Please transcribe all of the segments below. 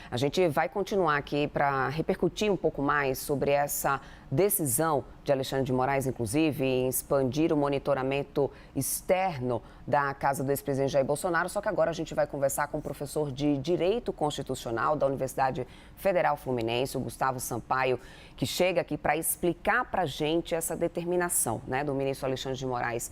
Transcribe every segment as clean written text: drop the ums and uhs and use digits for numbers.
A gente vai continuar aqui para repercutir um pouco mais sobre essa decisão de Alexandre de Moraes, inclusive, em expandir o monitoramento externo da casa do ex-presidente Jair Bolsonaro. Só que agora a gente vai conversar com o professor de Direito Constitucional da Universidade Federal Fluminense, o Gustavo Sampaio, que chega aqui para explicar para a gente essa determinação, né, do ministro Alexandre de Moraes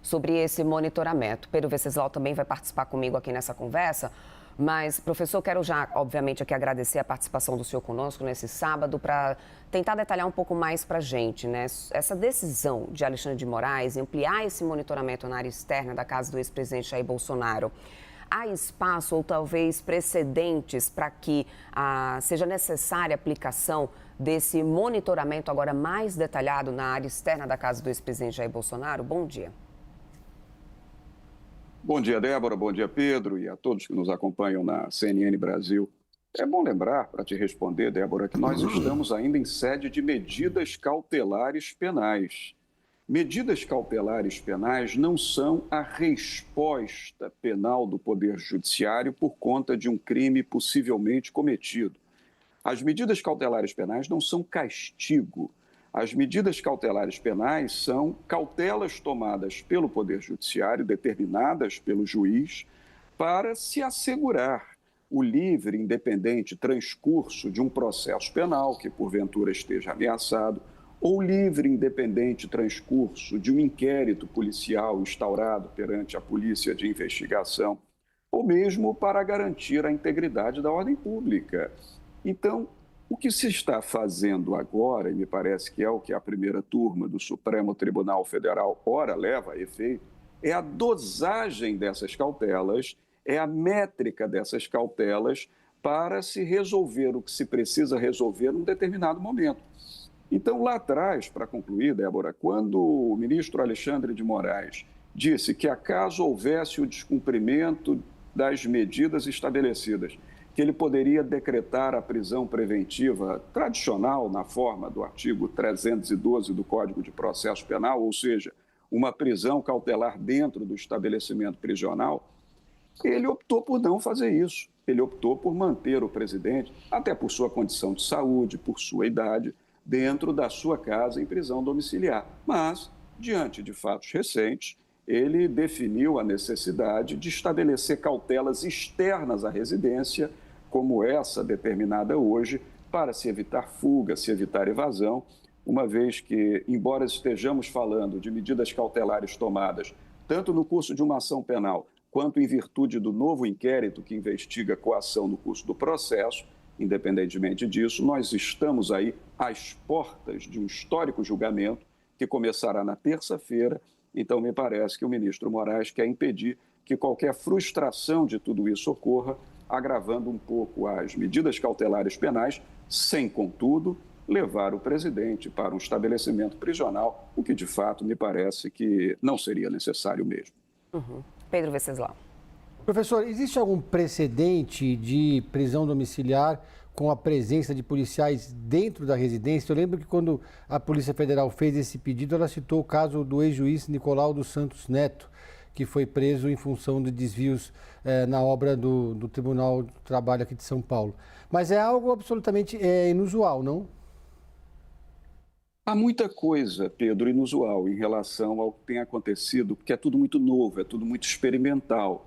sobre esse monitoramento. Pedro Venceslau também vai participar comigo aqui nessa conversa. Mas, professor, quero já, obviamente, aqui agradecer a participação do senhor conosco nesse sábado para tentar detalhar um pouco mais para a gente, né? Essa decisão de Alexandre de Moraes em ampliar esse monitoramento na área externa da casa do ex-presidente Jair Bolsonaro. Há espaço ou talvez precedentes para que seja necessária a aplicação desse monitoramento agora mais detalhado na área externa da casa do ex-presidente Jair Bolsonaro? Bom dia. Bom dia, Débora. Bom dia, Pedro, e a todos que nos acompanham na CNN Brasil. É bom lembrar, para te responder, Débora, que nós estamos ainda em sede de medidas cautelares penais. Medidas cautelares penais não são a resposta penal do Poder Judiciário por conta de um crime possivelmente cometido. As medidas cautelares penais não são castigo. As medidas cautelares penais são cautelas tomadas pelo Poder Judiciário, determinadas pelo juiz, para se assegurar o livre, independente transcurso de um processo penal que, porventura, esteja ameaçado, ou livre, independente transcurso de um inquérito policial instaurado perante a Polícia de Investigação, ou mesmo para garantir a integridade da ordem pública. Então, o que se está fazendo agora, e me parece que é o que a primeira turma do Supremo Tribunal Federal ora leva a efeito, é a dosagem dessas cautelas, é a métrica dessas cautelas para se resolver o que se precisa resolver num determinado momento. Então, lá atrás, para concluir, Débora, quando o ministro Alexandre de Moraes disse que acaso houvesse o descumprimento das medidas estabelecidas, que ele poderia decretar a prisão preventiva tradicional na forma do artigo 312 do Código de Processo Penal, ou seja, uma prisão cautelar dentro do estabelecimento prisional, ele optou por não fazer isso. Ele optou por manter o presidente, até por sua condição de saúde, por sua idade, dentro da sua casa em prisão domiciliar. Mas, diante de fatos recentes, ele definiu a necessidade de estabelecer cautelas externas à residência, como essa determinada hoje, para se evitar fuga, se evitar evasão, uma vez que, embora estejamos falando de medidas cautelares tomadas, tanto no curso de uma ação penal, quanto em virtude do novo inquérito que investiga a coação no curso do processo, independentemente disso, nós estamos aí às portas de um histórico julgamento que começará na terça-feira. Então, me parece que o ministro Moraes quer impedir que qualquer frustração de tudo isso ocorra, agravando um pouco as medidas cautelares penais, sem, contudo, levar o presidente para um estabelecimento prisional, o que, de fato, me parece que não seria necessário mesmo. Pedro Venceslau. Professor, existe algum precedente de prisão domiciliar com a presença de policiais dentro da residência? Eu lembro que quando a Polícia Federal fez esse pedido, ela citou o caso do ex-juiz Nicolau dos Santos Neto, que foi preso em função de desvios na obra do Tribunal do Trabalho aqui de São Paulo. Mas é algo absolutamente inusual, não? Há muita coisa, Pedro, inusual em relação ao que tem acontecido, porque é tudo muito novo, é tudo muito experimental.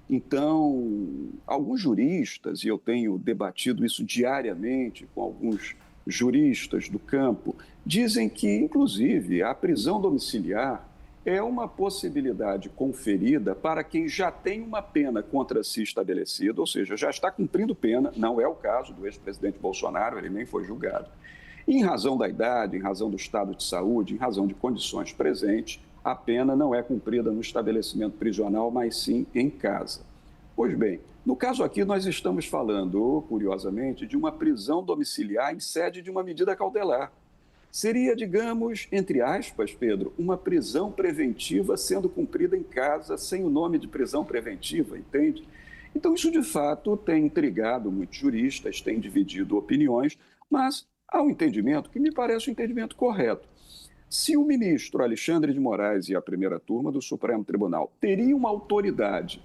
Então, alguns juristas, e eu tenho debatido isso diariamente com alguns juristas do campo, dizem que, inclusive, a prisão domiciliar é uma possibilidade conferida para quem já tem uma pena contra si estabelecida, ou seja, já está cumprindo pena, não é o caso do ex-presidente Bolsonaro, ele nem foi julgado. E, em razão da idade, em razão do estado de saúde, em razão de condições presentes, a pena não é cumprida no estabelecimento prisional, mas sim em casa. Pois bem, no caso aqui nós estamos falando, curiosamente, de uma prisão domiciliar em sede de uma medida cautelar. Seria, digamos, entre aspas, Pedro, uma prisão preventiva sendo cumprida em casa sem o nome de prisão preventiva, entende? Então, isso de fato tem intrigado muitos juristas, tem dividido opiniões, mas há um entendimento que me parece um entendimento correto. Se o ministro Alexandre de Moraes e a primeira turma do Supremo Tribunal teriam uma autoridade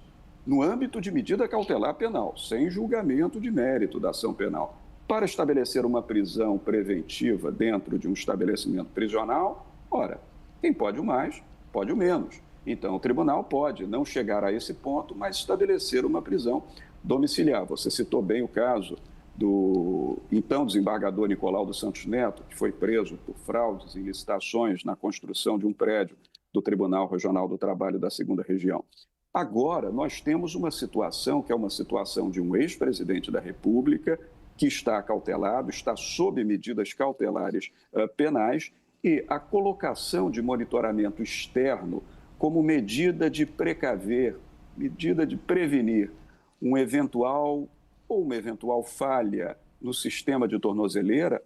no âmbito de medida cautelar penal, sem julgamento de mérito da ação penal, para estabelecer uma prisão preventiva dentro de um estabelecimento prisional, ora, quem pode o mais, pode o menos. Então, o tribunal pode não chegar a esse ponto, mas estabelecer uma prisão domiciliar. Você citou bem o caso do então desembargador Nicolau dos Santos Neto, que foi preso por fraudes em licitações na construção de um prédio do Tribunal Regional do Trabalho da 2ª Região. Agora, nós temos uma situação que é uma situação de um ex-presidente da República que está acautelado, está sob medidas cautelares penais e a colocação de monitoramento externo como medida de precaver, medida de prevenir uma eventual falha no sistema de tornozeleira,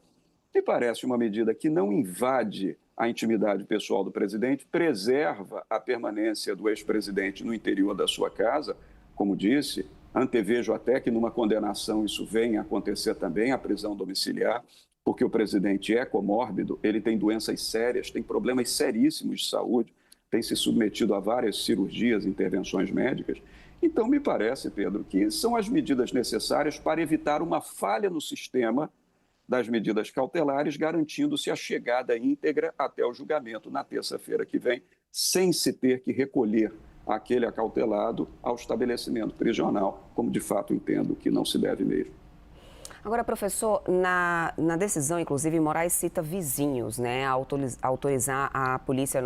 me parece uma medida que não invade a intimidade pessoal do presidente, preserva a permanência do ex-presidente no interior da sua casa, como disse, antevejo até que numa condenação isso venha a acontecer também, a prisão domiciliar, porque o presidente é comórbido, ele tem doenças sérias, tem problemas seríssimos de saúde, tem se submetido a várias cirurgias, intervenções médicas. Então, me parece, Pedro, que são as medidas necessárias para evitar uma falha no sistema das medidas cautelares, garantindo-se a chegada íntegra até o julgamento na terça-feira que vem, sem se ter que recolher aquele acautelado ao estabelecimento prisional, como de fato entendo que não se deve mesmo. Agora, professor, na decisão, inclusive, Moraes cita vizinhos, né, a autorizar a polícia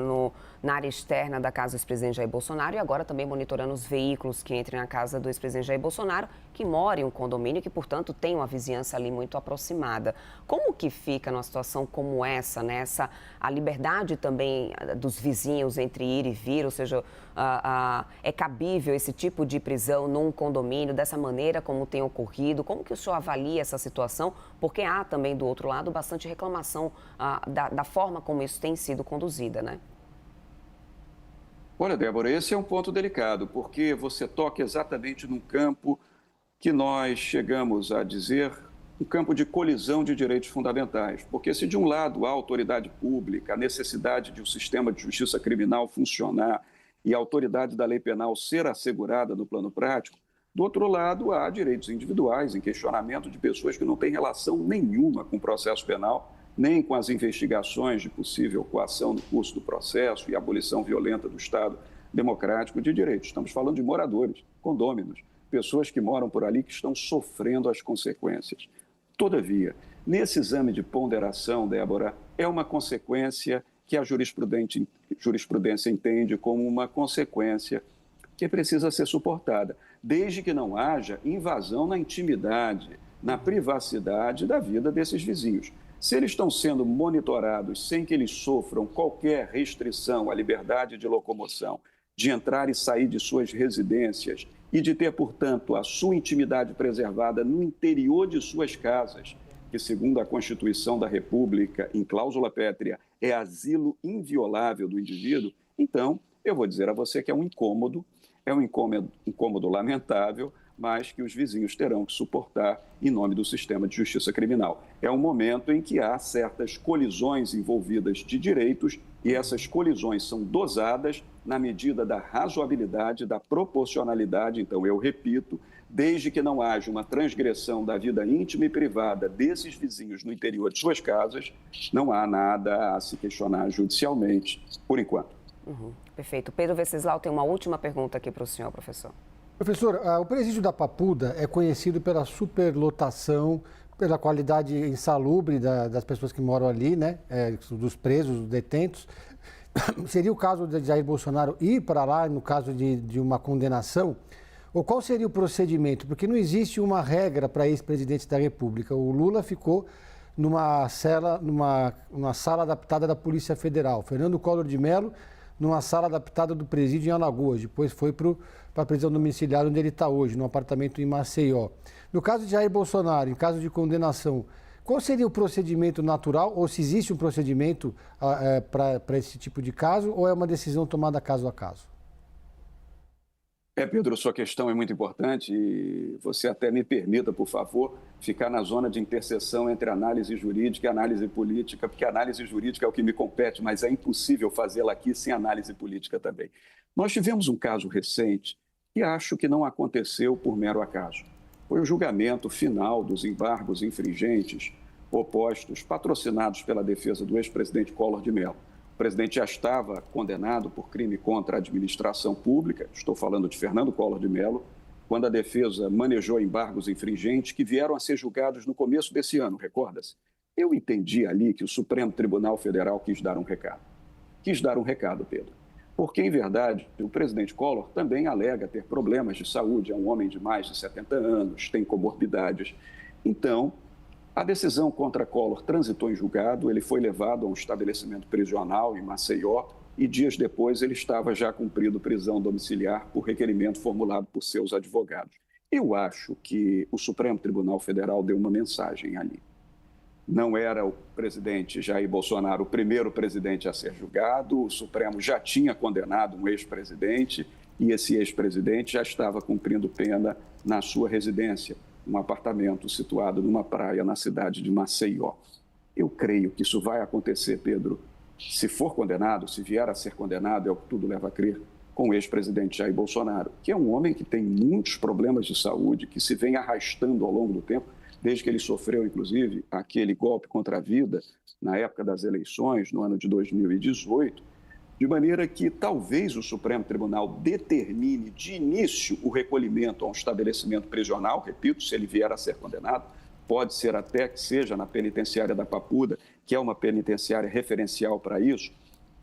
na área externa da casa do ex-presidente Jair Bolsonaro e agora também monitorando os veículos que entrem na casa do ex-presidente Jair Bolsonaro, que mora em um condomínio e que, portanto, tem uma vizinhança ali muito aproximada. Como que fica numa situação como essa, né? A liberdade também dos vizinhos entre ir e vir, ou seja, é cabível esse tipo de prisão num condomínio, dessa maneira como tem ocorrido? Como que o senhor avalia essa situação? Porque há também, do outro lado, bastante reclamação da forma como isso tem sido conduzida, né? Olha, Débora, esse é um ponto delicado, porque você toca exatamente num campo que nós chegamos a dizer um campo de colisão de direitos fundamentais. Porque se de um lado há autoridade pública, a necessidade de um sistema de justiça criminal funcionar e a autoridade da lei penal ser assegurada no plano prático, do outro lado há direitos individuais em questionamento de pessoas que não têm relação nenhuma com o processo penal, nem com as investigações de possível coação no curso do processo e abolição violenta do Estado democrático de direitos. Estamos falando de moradores, condôminos, pessoas que moram por ali que estão sofrendo as consequências. Todavia, nesse exame de ponderação, Débora, é uma consequência que a jurisprudência entende como uma consequência que precisa ser suportada, desde que não haja invasão na intimidade, na privacidade da vida desses vizinhos. Se eles estão sendo monitorados sem que eles sofram qualquer restrição à liberdade de locomoção, de entrar e sair de suas residências e de ter, portanto, a sua intimidade preservada no interior de suas casas, que, segundo a Constituição da República, em cláusula pétrea, é asilo inviolável do indivíduo, então, eu vou dizer a você que é um incômodo lamentável, mas que os vizinhos terão que suportar em nome do sistema de justiça criminal. É um momento em que há certas colisões envolvidas de direitos e essas colisões são dosadas na medida da razoabilidade, da proporcionalidade. Então, eu repito, desde que não haja uma transgressão da vida íntima e privada desses vizinhos no interior de suas casas, não há nada a se questionar judicialmente, por enquanto. Perfeito. Pedro Venceslau tem uma última pergunta aqui para o senhor, professor. Professor, o presídio da Papuda é conhecido pela superlotação, pela qualidade insalubre das pessoas que moram ali, né? Dos presos, dos detentos. Seria o caso de Jair Bolsonaro ir para lá, no caso de uma condenação? Ou qual seria o procedimento? Porque não existe uma regra para ex-presidentes da República. O Lula ficou numa sala adaptada da Polícia Federal. Fernando Collor de Mello numa sala adaptada do presídio em Alagoas. Depois foi para a prisão domiciliar onde ele está hoje, num apartamento em Maceió. No caso de Jair Bolsonaro, em caso de condenação, qual seria o procedimento natural, ou se existe um procedimento para esse tipo de caso, ou é uma decisão tomada caso a caso? Pedro, sua questão é muito importante e você até me permita, por favor, ficar na zona de interseção entre análise jurídica e análise política, porque a análise jurídica é o que me compete, mas é impossível fazê-la aqui sem análise política também. Nós tivemos um caso recente que acho que não aconteceu por mero acaso. Foi o julgamento final dos embargos infringentes opostos, patrocinados pela defesa do ex-presidente Collor de Mello. O presidente já estava condenado por crime contra a administração pública, estou falando de Fernando Collor de Mello, quando a defesa manejou embargos infringentes que vieram a ser julgados no começo desse ano, recorda-se? Eu entendi ali que o Supremo Tribunal Federal quis dar um recado. Quis dar um recado, Pedro. Porque, em verdade, o presidente Collor também alega ter problemas de saúde, é um homem de mais de 70 anos, tem comorbidades. Então, a decisão contra Collor transitou em julgado, ele foi levado a um estabelecimento prisional em Maceió e dias depois ele estava já cumprindo prisão domiciliar por requerimento formulado por seus advogados. Eu acho que o Supremo Tribunal Federal deu uma mensagem ali. Não era o presidente Jair Bolsonaro o primeiro presidente a ser julgado, o Supremo já tinha condenado um ex-presidente e esse ex-presidente já estava cumprindo pena na sua residência, um apartamento situado numa praia na cidade de Maceió. Eu creio que isso vai acontecer, Pedro, se for condenado, se vier a ser condenado, é o que tudo leva a crer, com o ex-presidente Jair Bolsonaro, que é um homem que tem muitos problemas de saúde, que se vem arrastando ao longo do tempo, desde que ele sofreu, inclusive, aquele golpe contra a vida na época das eleições, no ano de 2018, de maneira que talvez o Supremo Tribunal determine de início o recolhimento a um estabelecimento prisional, repito, se ele vier a ser condenado, pode ser até que seja na penitenciária da Papuda, que é uma penitenciária referencial para isso.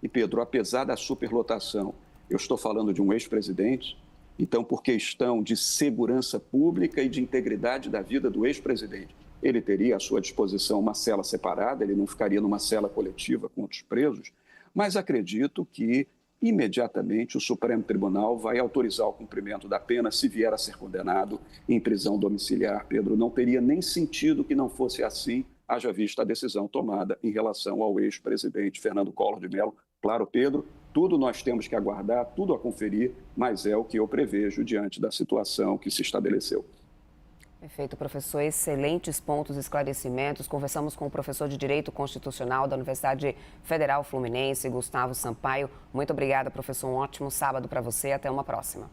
E, Pedro, apesar da superlotação, eu estou falando de um ex-presidente, então, por questão de segurança pública e de integridade da vida do ex-presidente, ele teria à sua disposição uma cela separada, ele não ficaria numa cela coletiva com outros presos, mas acredito que imediatamente o Supremo Tribunal vai autorizar o cumprimento da pena se vier a ser condenado em prisão domiciliar. Pedro, não teria nem sentido que não fosse assim, haja vista a decisão tomada em relação ao ex-presidente Fernando Collor de Mello. Claro, Pedro, tudo nós temos que aguardar, tudo a conferir, mas é o que eu prevejo diante da situação que se estabeleceu. Perfeito, professor. Excelentes pontos e esclarecimentos. Conversamos com o professor de Direito Constitucional da Universidade Federal Fluminense, Gustavo Sampaio. Muito obrigada, professor. Um ótimo sábado para você. Até uma próxima.